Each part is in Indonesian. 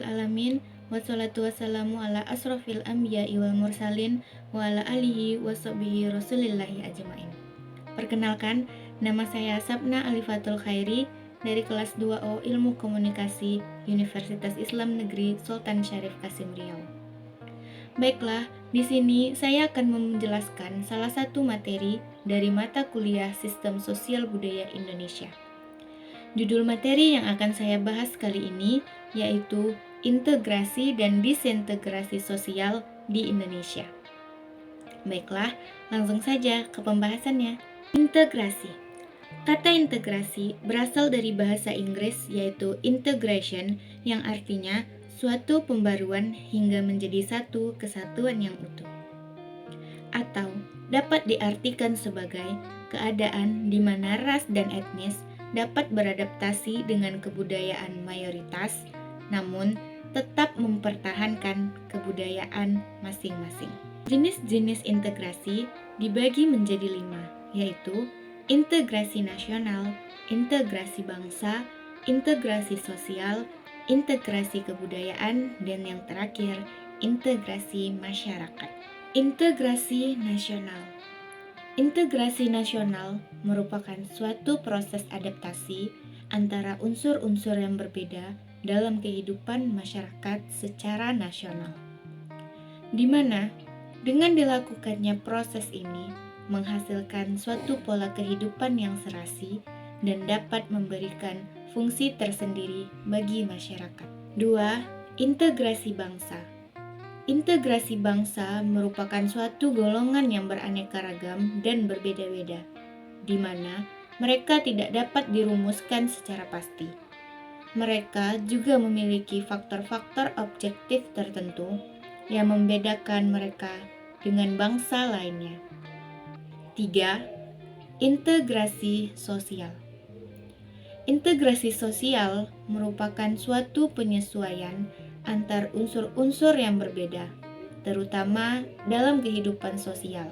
alamin. Wassalatu wassalamu ala asrofil anbiya'i wal mursalin wa ala alihi wa sahbihi rasulillahi ajmain. Perkenalkan, nama saya Sapna Alifatul Khairi dari kelas 2O Ilmu Komunikasi Universitas Islam Negeri Sultan Syarif Kasim Riau. Baiklah, di sini saya akan menjelaskan salah satu materi dari mata kuliah Sistem Sosial Budaya Indonesia. Judul materi yang akan saya bahas kali ini yaitu Integrasi dan Disintegrasi Sosial di Indonesia. Baiklah, langsung saja ke pembahasannya. Integrasi. Kata integrasi berasal dari bahasa Inggris yaitu integration yang artinya suatu pembaruan hingga menjadi satu kesatuan yang utuh. Atau dapat diartikan sebagai keadaan di mana ras dan etnis dapat beradaptasi dengan kebudayaan mayoritas, namun tetap mempertahankan kebudayaan masing-masing. Jenis-jenis integrasi dibagi menjadi 5, yaitu integrasi nasional, integrasi bangsa, integrasi sosial, integrasi kebudayaan, dan yang terakhir, integrasi masyarakat. Integrasi nasional. Integrasi nasional merupakan suatu proses adaptasi antara unsur-unsur yang berbeda dalam kehidupan masyarakat secara nasional, di mana dengan dilakukannya proses ini menghasilkan suatu pola kehidupan yang serasi dan dapat memberikan fungsi tersendiri bagi masyarakat. 2. Integrasi bangsa. Integrasi bangsa merupakan suatu golongan yang beraneka ragam dan berbeda-beda, di mana mereka tidak dapat dirumuskan secara pasti. Mereka juga memiliki faktor-faktor objektif tertentu yang membedakan mereka dengan bangsa lainnya. 3. Integrasi sosial. Integrasi sosial merupakan suatu penyesuaian antar unsur-unsur yang berbeda, terutama dalam kehidupan sosial,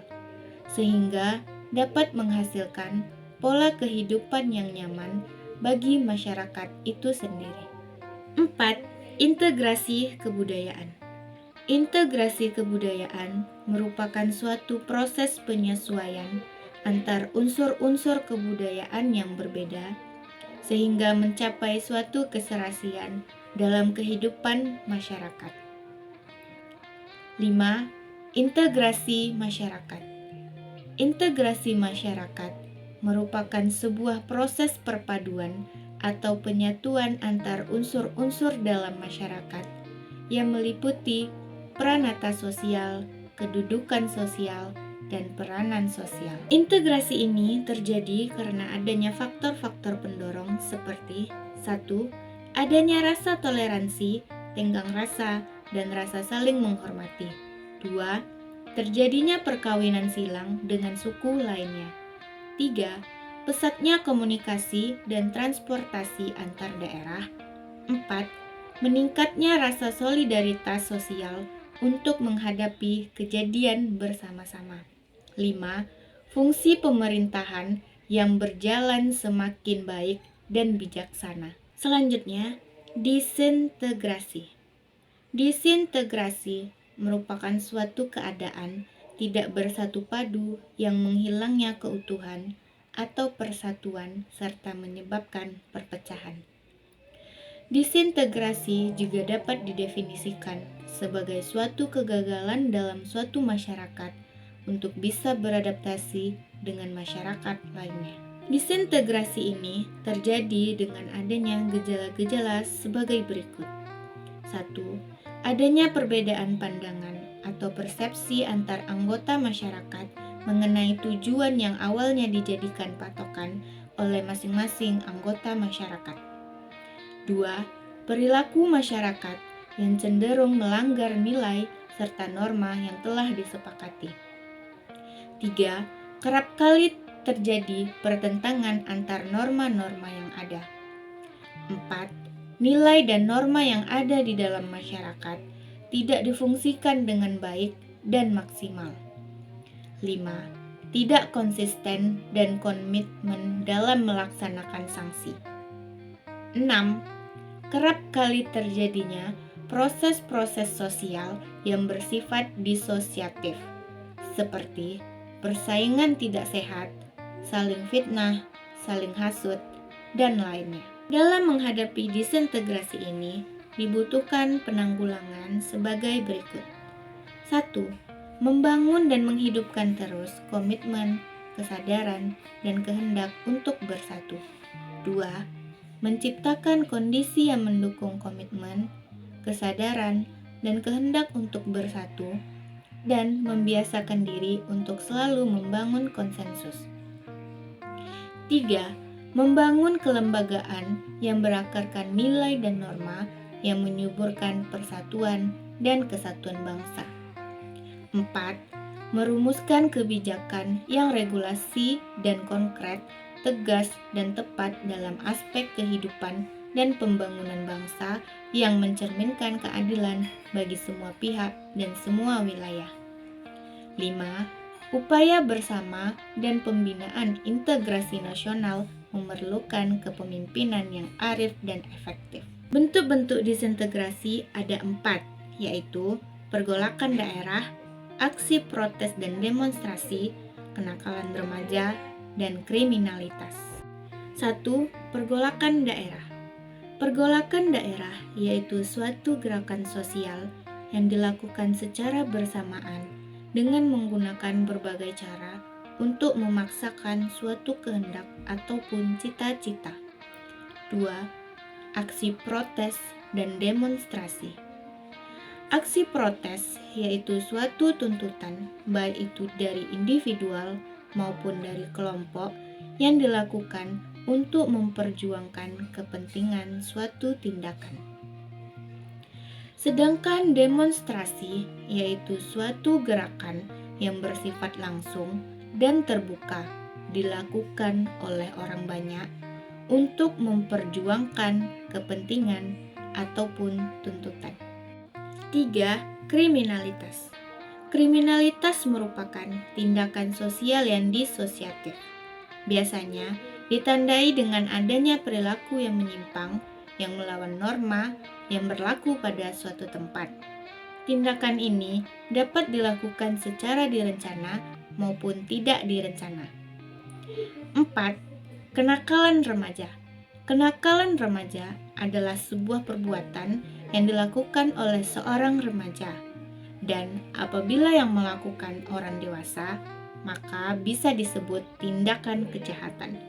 sehingga dapat menghasilkan pola kehidupan yang nyaman bagi masyarakat itu sendiri. 4. Integrasi kebudayaan. Integrasi kebudayaan merupakan suatu proses penyesuaian antar unsur-unsur kebudayaan yang berbeda sehingga mencapai suatu keserasian dalam kehidupan masyarakat. 5. Integrasi masyarakat. Integrasi masyarakat merupakan sebuah proses perpaduan atau penyatuan antar unsur-unsur dalam masyarakat yang meliputi peranata sosial, kedudukan sosial, dan peranan sosial. Integrasi ini terjadi karena adanya faktor-faktor pendorong seperti 1. Adanya rasa toleransi, tenggang rasa, dan rasa saling menghormati. 2. Terjadinya perkawinan silang dengan suku lainnya. 3. Pesatnya komunikasi dan transportasi antar daerah. 4. Meningkatnya rasa solidaritas sosial untuk menghadapi kejadian bersama-sama. 5. Fungsi pemerintahan yang berjalan semakin baik dan bijaksana. Selanjutnya, disintegrasi. Disintegrasi merupakan suatu keadaan tidak bersatu padu yang menghilangnya keutuhan atau persatuan serta menyebabkan perpecahan. Disintegrasi juga dapat didefinisikan sebagai suatu kegagalan dalam suatu masyarakat untuk bisa beradaptasi dengan masyarakat lainnya. Disintegrasi ini terjadi dengan adanya gejala-gejala sebagai berikut. 1. Adanya perbedaan pandangan atau persepsi antar anggota masyarakat mengenai tujuan yang awalnya dijadikan patokan oleh masing-masing anggota masyarakat. 2. Perilaku masyarakat yang cenderung melanggar nilai serta norma yang telah disepakati. 3. Kerap kali terjadi pertentangan antar norma-norma yang ada. 4. Nilai dan norma yang ada di dalam masyarakat tidak difungsikan dengan baik dan maksimal. 5. Tidak konsisten dan komitmen dalam melaksanakan sanksi. 6. Kerap kali terjadinya proses-proses sosial yang bersifat disosiatif, seperti persaingan tidak sehat, saling fitnah, saling hasut, dan lainnya. Dalam menghadapi disintegrasi ini, dibutuhkan penanggulangan sebagai berikut. 1. Membangun dan menghidupkan terus komitmen, kesadaran, dan kehendak untuk bersatu. 2. Menciptakan kondisi yang mendukung komitmen, kesadaran, dan kehendak untuk bersatu, dan membiasakan diri untuk selalu membangun konsensus. 3. Membangun kelembagaan yang berakarkan nilai dan norma yang menyuburkan persatuan dan kesatuan bangsa. 4. Merumuskan kebijakan yang regulasi dan konkret, tegas dan tepat dalam aspek kehidupan dan pembangunan bangsa yang mencerminkan keadilan bagi semua pihak dan semua wilayah. 5. Upaya bersama dan pembinaan integrasi nasional memerlukan kepemimpinan yang arif dan efektif. Bentuk-bentuk disintegrasi ada 4, yaitu pergolakan daerah, aksi protes dan demonstrasi, kenakalan remaja, dan kriminalitas. 1. Pergolakan daerah. Pergolakan daerah yaitu suatu gerakan sosial yang dilakukan secara bersamaan dengan menggunakan berbagai cara untuk memaksakan suatu kehendak ataupun cita-cita. 2. Aksi protes dan demonstrasi. Aksi protes yaitu suatu tuntutan, baik itu dari individual maupun dari kelompok, yang dilakukan untuk memperjuangkan kepentingan suatu tindakan. Sedangkan demonstrasi yaitu suatu gerakan yang bersifat langsung dan terbuka, dilakukan oleh orang banyak untuk memperjuangkan kepentingan ataupun tuntutan. 3. Kriminalitas. Kriminalitas merupakan tindakan sosial yang disosiatif. Biasanya ditandai dengan adanya perilaku yang menyimpang, yang melawan norma yang berlaku pada suatu tempat. Tindakan ini dapat dilakukan secara direncana maupun tidak direncana. 4. Kenakalan remaja. Kenakalan remaja adalah sebuah perbuatan yang dilakukan oleh seorang remaja, dan apabila yang melakukan orang dewasa, maka bisa disebut tindakan kejahatan.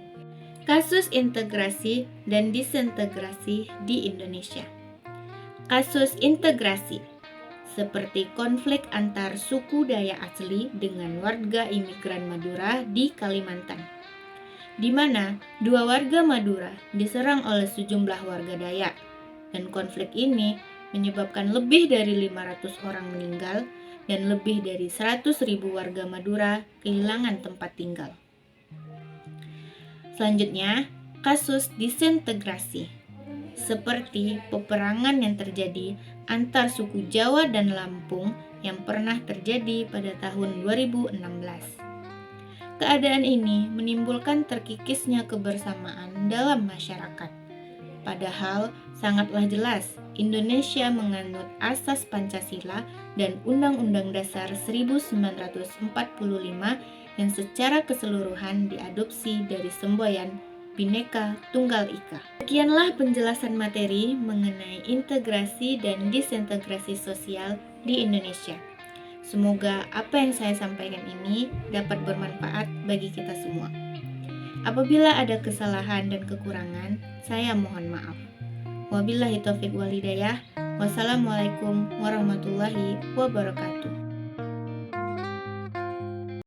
Kasus integrasi dan disintegrasi di Indonesia. Kasus integrasi seperti konflik antar suku Dayak asli dengan warga imigran Madura di Kalimantan, di mana dua warga Madura diserang oleh sejumlah warga Dayak, dan konflik ini menyebabkan lebih dari 500 orang meninggal dan lebih dari 100.000 warga Madura kehilangan tempat tinggal. Selanjutnya, kasus disintegrasi seperti peperangan yang terjadi antar suku Jawa dan Lampung yang pernah terjadi pada tahun 2016. Keadaan ini menimbulkan terkikisnya kebersamaan dalam masyarakat. Padahal sangatlah jelas Indonesia menganut asas Pancasila dan Undang-Undang Dasar 1945 yang secara keseluruhan diadopsi dari semboyan Bhinneka Tunggal Ika. Sekianlah penjelasan materi mengenai integrasi dan disintegrasi sosial di Indonesia. Semoga apa yang saya sampaikan ini dapat bermanfaat bagi kita semua. Apabila ada kesalahan dan kekurangan, saya mohon maaf. Wabillahi taufiq wal hidayah. Wassalamualaikum warahmatullahi wabarakatuh.